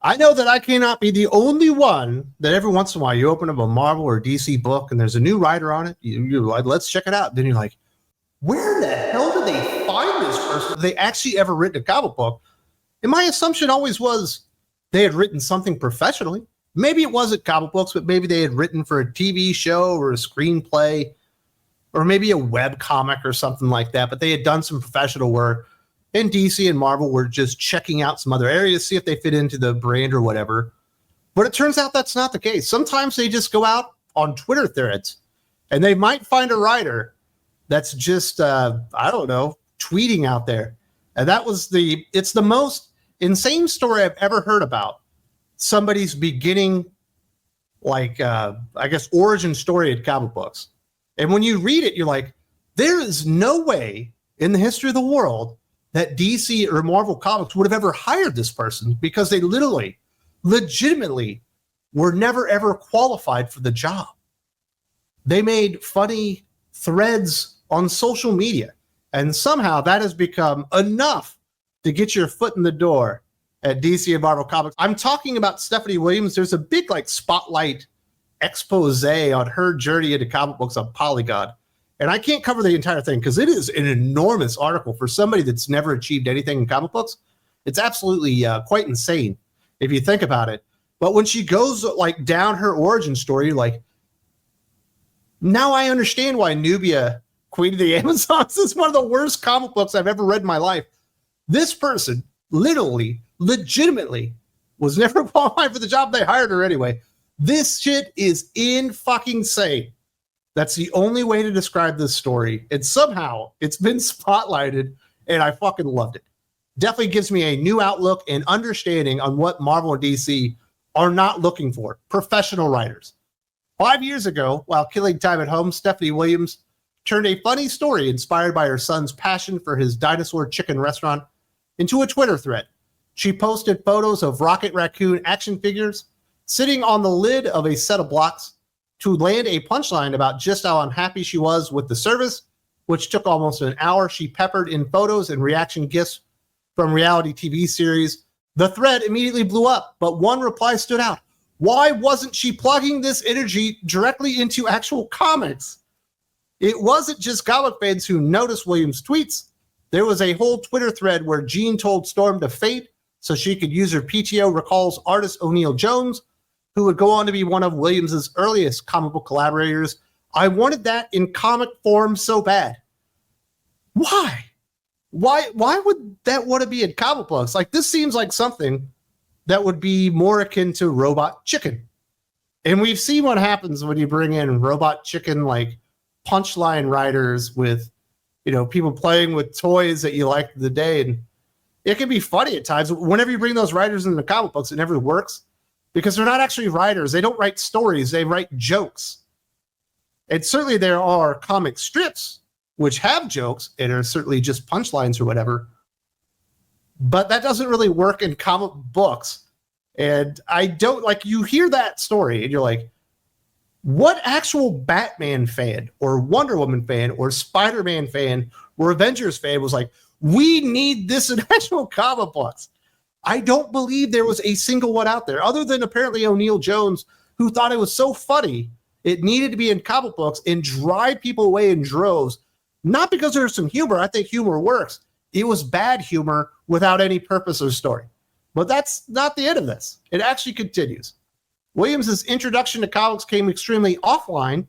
I know that I cannot be the only one that every once in a while you open up a Marvel or DC book and there's a new writer on it. You're like, let's check it out. Then you're like, where the hell did they find this person? Have they actually ever written a comic book? And my assumption always was they had written something professionally. Maybe it wasn't comic books, but maybe they had written for a TV show or a screenplay or maybe a web comic or something like that. But they had done some professional work. And DC and Marvel were just checking out some other areas, see if they fit into the brand or whatever. But it turns out that's not the case. Sometimes they just go out on Twitter threads and they might find a writer that's just, I don't know, tweeting out there. And it's the most insane story I've ever heard about somebody's beginning, like, I guess, origin story in comic books. And when you read it, you're like, there is no way in the history of the world that DC or Marvel Comics would have ever hired this person, because they legitimately were never, ever qualified for the job. They made funny threads on social media, and somehow that has become enough to get your foot in the door at DC and Marvel Comics. I'm talking about Stephanie Williams. There's a big spotlight expose on her journey into comic books on Polygon. And I can't cover the entire thing because it is an enormous article for somebody that's never achieved anything in comic books. It's absolutely quite insane if you think about it. But when she goes down her origin story, now I understand why Nubia, Queen of the Amazons, is one of the worst comic books I've ever read in my life. This person legitimately was never qualified for the job. They hired her anyway. This shit is insane. That's the only way to describe this story. And somehow it's been spotlighted and I fucking loved it. Definitely gives me a new outlook and understanding on what Marvel and DC are not looking for. Professional writers. 5 years ago, while killing time at home, Stephanie Williams turned a funny story inspired by her son's passion for his dinosaur chicken restaurant into a Twitter thread. She posted photos of Rocket Raccoon action figures sitting on the lid of a set of blocks to land a punchline about just how unhappy she was with the service, which took almost an hour. She peppered in photos and reaction gifs from reality TV series. The thread immediately blew up, but one reply stood out. Why wasn't she plugging this energy directly into actual comics? It wasn't just comic fans who noticed Williams' tweets. There was a whole Twitter thread where Jean told Storm to fade so she could use her PTO, recalls artist O'Neill Jones, who would go on to be one of Williams's earliest comic book collaborators. I wanted that in comic form so bad. Why? Why would that want to be in comic books? This seems like something that would be more akin to Robot Chicken. And we've seen what happens when you bring in Robot Chicken, punchline writers with, people playing with toys that you liked the day. And it can be funny at times. Whenever you bring those writers into comic books, it never works. Because they're not actually writers. They don't write stories. They write jokes. And certainly there are comic strips which have jokes and are certainly just punchlines or whatever. But that doesn't really work in comic books. And I don't, you hear that story and you're like, what actual Batman fan or Wonder Woman fan or Spider-Man fan or Avengers fan was like, we need this in actual comic books? I don't believe there was a single one out there, other than apparently O'Neill Jones, who thought it was so funny it needed to be in comic books and drive people away in droves. Not because there's some humor. I think humor works. It was bad humor without any purpose or story. But that's not the end of this. It actually continues. Williams's introduction to comics came extremely offline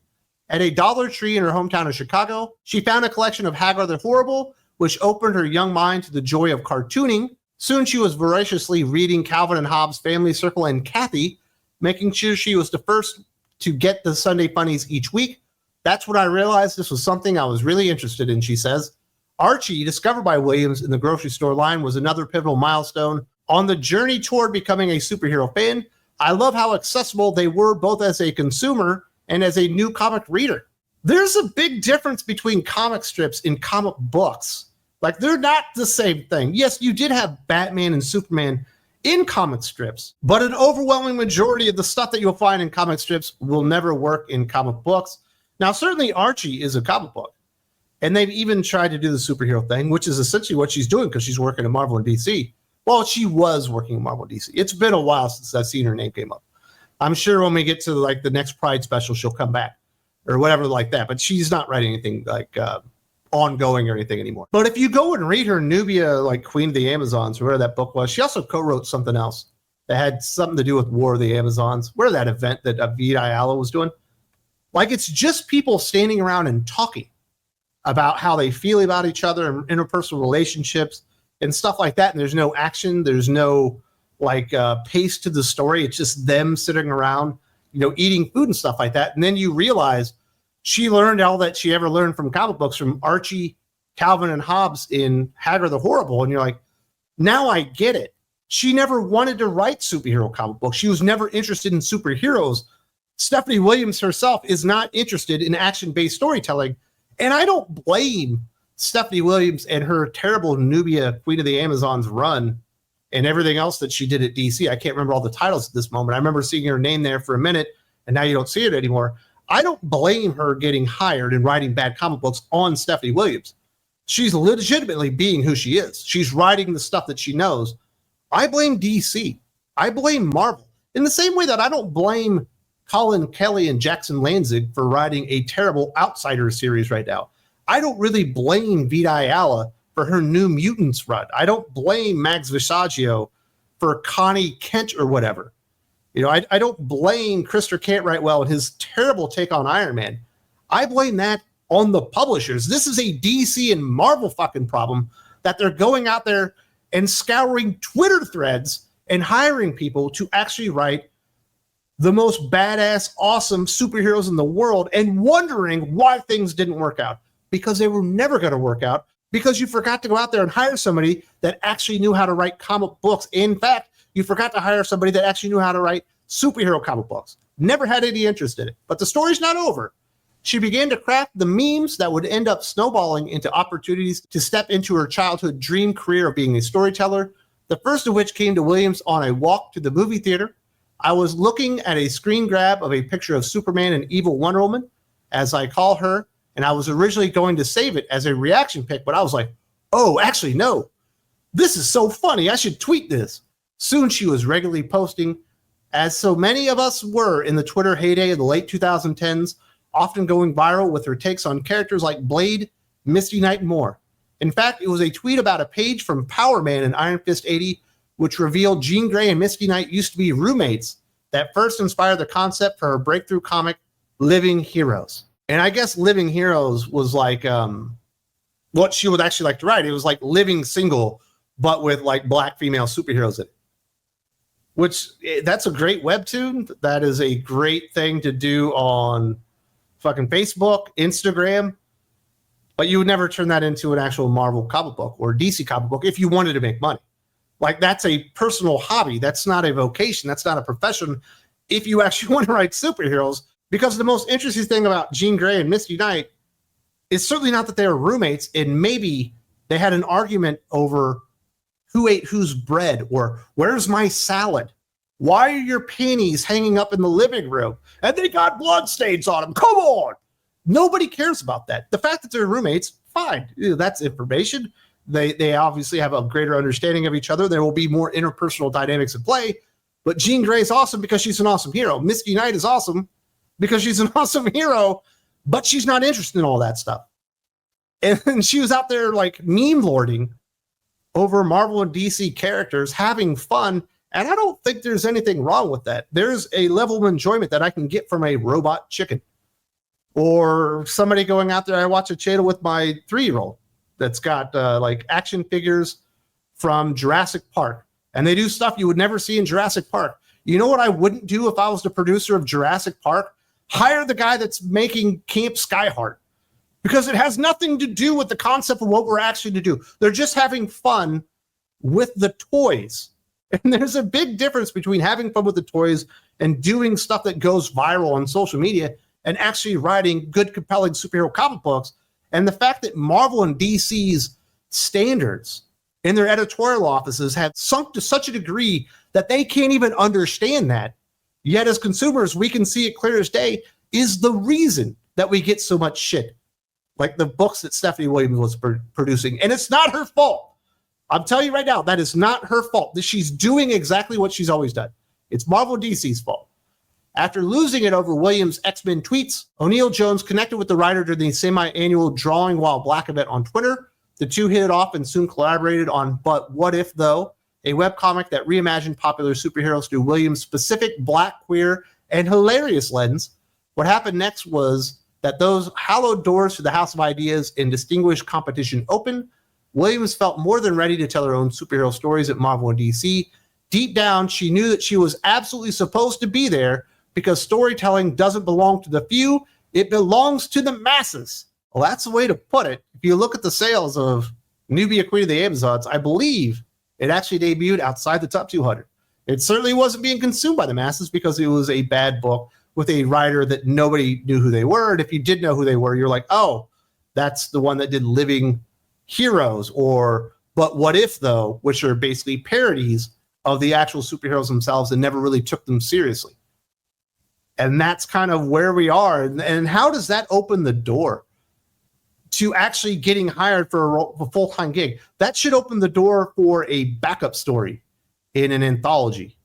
at a Dollar Tree in her hometown of Chicago. She found a collection of Hagar the Horrible, which opened her young mind to the joy of cartooning. Soon she was voraciously reading Calvin and Hobbes' Family Circle and Kathy, making sure she was the first to get the Sunday funnies each week. That's when I realized this was something I was really interested in, she says. Archie, discovered by Williams in the grocery store line, was another pivotal milestone on the journey toward becoming a superhero fan. I love how accessible they were both as a consumer and as a new comic reader. There's a big difference between comic strips and comic books. They're not the same thing. Yes, you did have Batman and Superman in comic strips, but an overwhelming majority of the stuff that you'll find in comic strips will never work in comic books. Now, certainly Archie is a comic book, and they've even tried to do the superhero thing, which is essentially what she's doing because she's working at Marvel and DC. Well, she was working at Marvel DC. It's been a while since I've seen her name came up. I'm sure when we get to like the next Pride special, she'll come back or whatever like that. But she's not writing anything like ongoing or anything anymore. But if you go and read her Nubia, like Queen of the Amazons, or whatever that book was, she also co-wrote something else that had something to do with War of the Amazons. Where that event that Vida Ayala was doing. Like, it's just people standing around and talking about how they feel about each other and interpersonal relationships and stuff like that. And there's no action. There's no like pace to the story. It's just them sitting around, you know, eating food and stuff like that. And then you realize she learned all that she ever learned from comic books from Archie, Calvin, and Hobbes in Hagar the Horrible. And you're like, now I get it. She never wanted to write superhero comic books. She was never interested in superheroes. Stephanie Williams herself is not interested in action-based storytelling. And I don't blame Stephanie Williams and her terrible Nubia Queen of the Amazons run and everything else that she did at DC. I can't remember all the titles at this moment. I remember seeing her name there for a minute, and now you don't see it anymore. I don't blame her getting hired and writing bad comic books on Stephanie Williams. She's legitimately being who she is. She's writing the stuff that she knows. I blame DC. I blame Marvel. In the same way that I don't blame Colin Kelly and Jackson Lanzig for writing a terrible Outsiders series right now. I don't really blame Vida Ayala for her New Mutants run. I don't blame Max Visaggio for Connie Kent or whatever. You know, I don't blame Christopher Cantwright-Well and his terrible take on Iron Man. I blame that on the publishers. This is a DC and Marvel fucking problem that they're going out there and scouring Twitter threads and hiring people to actually write the most badass, awesome superheroes in the world and wondering why things didn't work out. Because they were never going to work out, because you forgot to go out there and hire somebody that actually knew how to write comic books. In fact, you forgot to hire somebody that actually knew how to write superhero comic books. Never had any interest in it. But the story's not over. She began to craft the memes that would end up snowballing into opportunities to step into her childhood dream career of being a storyteller, the first of which came to Williams on a walk to the movie theater. I was looking at a screen grab of a picture of Superman and Evil Wonder Woman, as I call her, and I was originally going to save it as a reaction pic, but I was like, oh, actually, no. This is so funny. I should tweet this. Soon she was regularly posting, as so many of us were in the Twitter heyday of the late 2010s, often going viral with her takes on characters like Blade, Misty Knight, and more. In fact, it was a tweet about a page from Power Man in Iron Fist 80, which revealed Jean Grey and Misty Knight used to be roommates, that first inspired the concept for her breakthrough comic, Living Heroes. And I guess Living Heroes was like what she would actually like to write. It was like Living Single, but with like black female superheroes in it. Which, that's a great webtoon. That is a great thing to do on fucking Facebook, Instagram. But you would never turn that into an actual Marvel comic book or DC comic book if you wanted to make money. Like, that's a personal hobby. That's not a vocation. That's not a profession if you actually want to write superheroes. Because the most interesting thing about Jean Grey and Misty Knight is certainly not that they were roommates, and maybe they had an argument over who ate whose bread, or where's my salad? Why are your panties hanging up in the living room? And they got blood stains on them. Come on. Nobody cares about that. The fact that they're roommates, fine. That's information. They obviously have a greater understanding of each other. There will be more interpersonal dynamics at play. But Jean Grey is awesome because she's an awesome hero. Misty Knight is awesome because she's an awesome hero, but she's not interested in all that stuff. And she was out there like meme lording over Marvel and DC characters, having fun. And I don't think there's anything wrong with that. There's a level of enjoyment that I can get from a robot chicken. Or somebody going out there, I watch a channel with my 3-year-old that's got like action figures from Jurassic Park. And they do stuff you would never see in Jurassic Park. You know what I wouldn't do if I was the producer of Jurassic Park? Hire the guy that's making Camp Skyheart. Because it has nothing to do with the concept of what we're actually to do. They're just having fun with the toys. And there's a big difference between having fun with the toys and doing stuff that goes viral on social media and actually writing good, compelling superhero comic books. And the fact that Marvel and DC's standards in their editorial offices have sunk to such a degree that they can't even understand that. Yet as consumers, we can see it clear as day, is the reason that we get so much shit. Like the books that Stephanie Williams was producing. And it's not her fault. I'm telling you right now, that is not her fault. She's doing exactly what she's always done. It's Marvel DC's fault. After losing it over Williams' X-Men tweets, O'Neil Jones connected with the writer during the semi-annual Drawing While Black event on Twitter. The two hit it off and soon collaborated on But What If, Though, a webcomic that reimagined popular superheroes through Williams' specific black, queer, and hilarious lens. What happened next was that those hallowed doors to the House of Ideas and distinguished competition opened. Williams felt more than ready to tell her own superhero stories at Marvel and DC. Deep down, she knew that she was absolutely supposed to be there because storytelling doesn't belong to the few, it belongs to the masses. Well, that's the way to put it. If you look at the sales of Nubia, Queen of the Amazons, I believe it actually debuted outside the top 200. It certainly wasn't being consumed by the masses because it was a bad book with a writer that nobody knew who they were. And if you did know who they were, you're like, oh, that's the one that did Living Heroes or But What If, Though, which are basically parodies of the actual superheroes themselves and never really took them seriously. And that's kind of where we are. And how does that open the door to actually getting hired for a full-time gig? That should open the door for a backup story in an anthology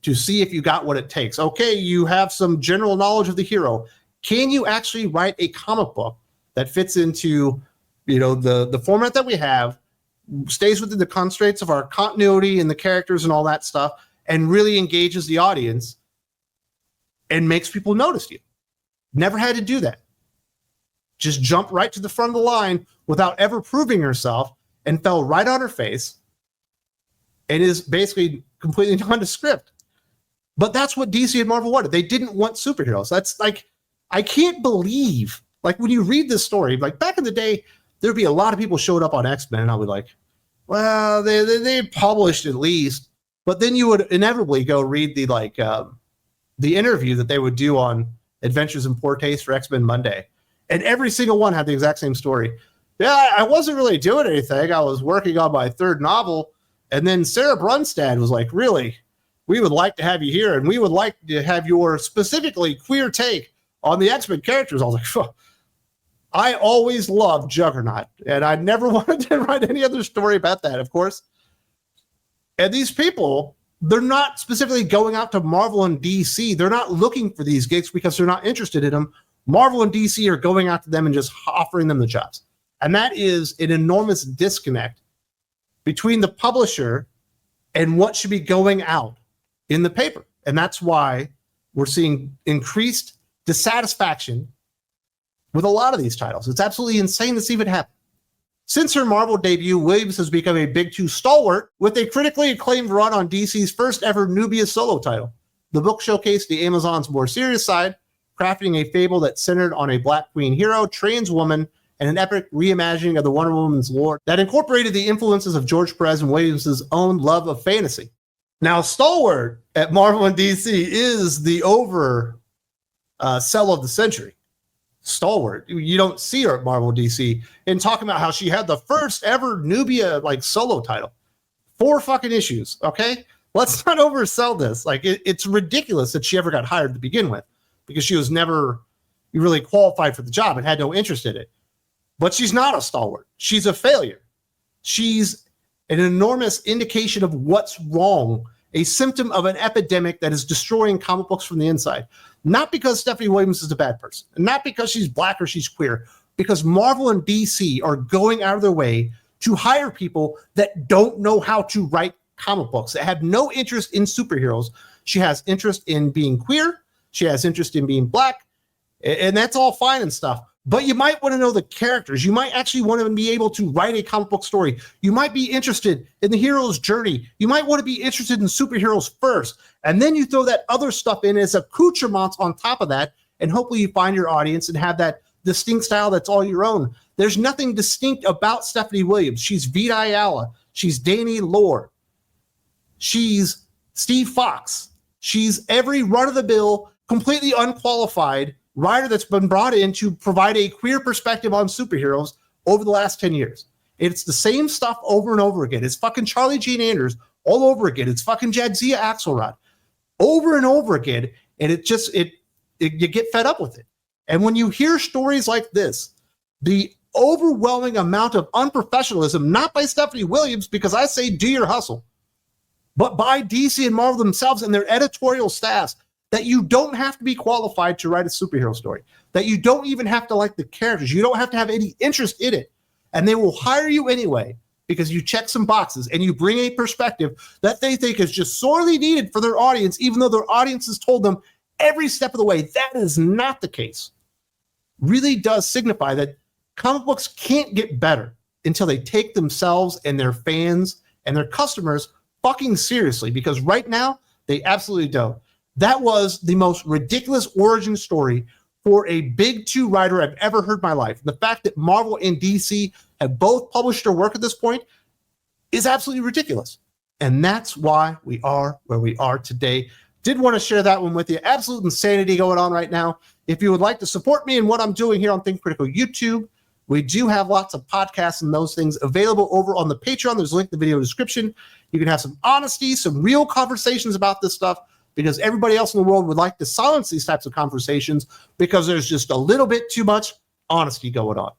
to see if you got what it takes. Okay, you have some general knowledge of the hero. Can you actually write a comic book that fits into, the format that we have, stays within the constraints of our continuity and the characters and all that stuff, and really engages the audience and makes people notice you? Never had to do that. Just jumped right to the front of the line without ever proving herself and fell right on her face and is basically completely nondescript. But that's what DC and Marvel wanted. They didn't want superheroes. That's like, I can't believe, like when you read this story, like back in the day, there'd be a lot of people showed up on X-Men and I would like, well, they published at least, but then you would inevitably go read the interview that they would do on Adventures in Poor Taste for X-Men Monday. And every single one had the exact same story. Yeah, I wasn't really doing anything. I was working on my third novel. And then Sarah Brunstad was like, really, we would like to have you here. And we would like to have your specifically queer take on the X-Men characters. I was like, oh. I always loved Juggernaut. And I never wanted to write any other story about that, of course. And these people, they're not specifically going out to Marvel and DC. They're not looking for these gigs because they're not interested in them. Marvel and DC are going out to them and just offering them the jobs. And that is an enormous disconnect between the publisher and what should be going out in the paper. And that's why we're seeing increased dissatisfaction with a lot of these titles. It's absolutely insane to see it happen. Since her Marvel debut, Williams has become a Big Two stalwart with a critically acclaimed run on DC's first ever Nubia solo title. The book showcased the Amazon's more serious side, crafting a fable that centered on a Black queen hero, trans woman, and an epic reimagining of the Wonder Woman's lore that incorporated the influences of George Perez and Williams' own love of fantasy. Now, stalwart at Marvel and DC is the sell of the century. Stalwart. You don't see her at Marvel DC and talking about how she had the first ever Nubia solo title. 4 fucking issues. Okay. Let's not oversell this. It's ridiculous that she ever got hired to begin with because she was never really qualified for the job and had no interest in it. But she's not a stalwart. She's a failure. She's an enormous indication of what's wrong, a symptom of an epidemic that is destroying comic books from the inside. Not because Stephanie Williams is a bad person, not because she's Black or she's queer, because Marvel and DC are going out of their way to hire people that don't know how to write comic books, that have no interest in superheroes. She has interest in being queer. She has interest in being Black, and that's all fine and stuff. But you might want to know the characters. You might actually want to be able to write a comic book story. You might be interested in the hero's journey. You might want to be interested in superheroes first. And then you throw that other stuff in as accoutrements on top of that. And hopefully you find your audience and have that distinct style that's all your own. There's nothing distinct about Stephanie Williams. She's Vita Ayala. She's Danny Lore. She's Steve Fox. She's every run-of-the-mill, completely unqualified writer that's been brought in to provide a queer perspective on superheroes over the last 10 years. It's the same stuff over and over again. It's fucking Charlie Gene Anders all over again. It's fucking Jadzia Axelrod over and over again. And you get fed up with it. And when you hear stories like this, the overwhelming amount of unprofessionalism, not by Stephanie Williams, because I say do your hustle, but by DC and Marvel themselves and their editorial staffs, that you don't have to be qualified to write a superhero story, that you don't even have to like the characters. You don't have to have any interest in it. And they will hire you anyway because you check some boxes and you bring a perspective that they think is just sorely needed for their audience, even though their audience has told them every step of the way that is not the case. Really does signify that comic books can't get better until they take themselves and their fans and their customers fucking seriously, because right now they absolutely don't. That was the most ridiculous origin story for a big two writer I've ever heard in my life. The fact that Marvel and DC have both published their work at this point is absolutely ridiculous. And that's why we are where we are today. Did want to share that one with you. Absolute insanity going on right now. If you would like to support me in what I'm doing here on Think Critical YouTube, we do have lots of podcasts and those things available over on the Patreon. There's a link in the video description. You can have some honesty, some real conversations about this stuff, because everybody else in the world would like to silence these types of conversations because there's just a little bit too much honesty going on.